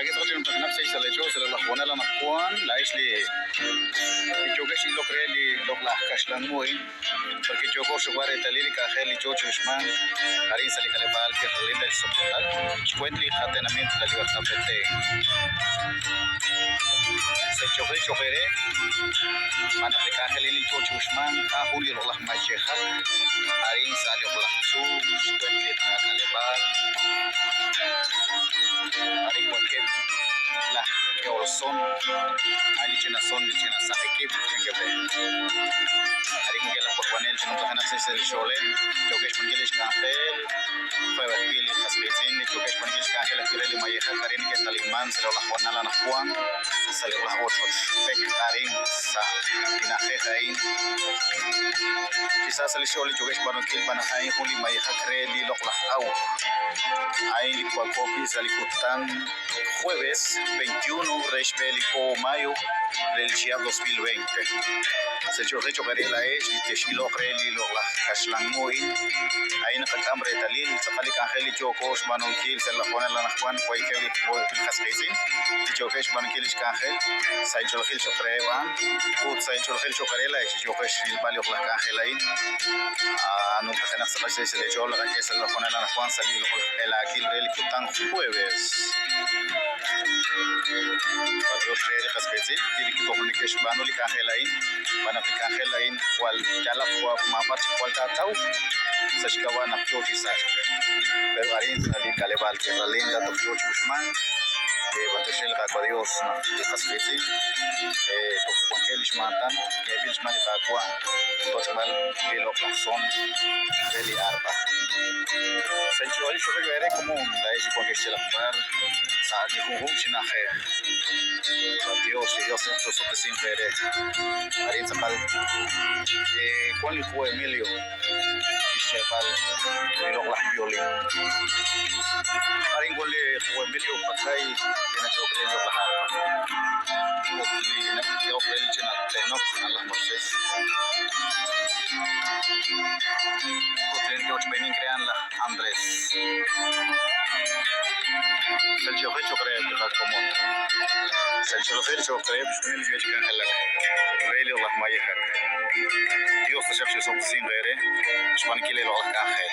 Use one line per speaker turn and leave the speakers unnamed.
que تغطي نفس الشيء اللي جو سلا لخونا لنا كوان لايش لي جو كشي لو كريلي لو لا كشلان موين porque yo gosto guarda talili ka khali chocho shman arin sali kale bal ke linda soportal cuentli khatenament la libertad pete se chokere mana ka khali chocho shman ka huli lo lah macheha arin sali lo su cuentli kale bal arin cualquier la que olson ali chena son li chena sa ekip chengebe arin que la porwanel chena tahana se el shole chokesh mangelish kampel fue verkili khasbetin li chokesh mangelish kampel kireli mayeha karin ke taliman se la khwana la khwan se la ocho pek arin sa inaje hain quizás el shole chokesh banokil banahain huli mayeha kreli lo au ain li kwakopis alikutan jueves 21 Reichbelico mayo del Chia 2020. Se choque la es y te shilo creli lo la kashlan moin. Ahí na kambre talil sakali kanjeli chokos manokil se la pone la nakwan kwai kewi por kaskesin. Chokesh manokil kanjel sai chokil chokreba. Ut sai chokil chokrela es chokesh il balio la kanjelain. No te ganas de se le chol la que se la pone la nakwan salil el akil reli kutan jueves. Dios cree khasbetin dili ki tohni kesh banoli kanjelain bana kanjelain wal jala kwa mabat kwal tatau sashkawa na chochi sash pero arin sali kalebal que ralinda to chochi usman bateshel ka kwa Dios na khasbetin to konkelish matan que bilsh man ka kwa tochmal bilo son deli arba senchual shoge vere común la es con que se la par sa di khum chinaje Dios y Dios es eso que siempre eres. Arin sakal cuál fue Emilio y Chepal y lo la violín. Arin cuál fue Emilio patay y na yo creo lo la. Porque na yo creo que na tenok a las Moisés. Porque yo también crean la Andrés. Se yo creo que está común. Selçuklu çok şunu bir geçken halak. Reyli Allah mayıhak. Dios taşak şu sok sin gayre. Şman kile Allah kahe.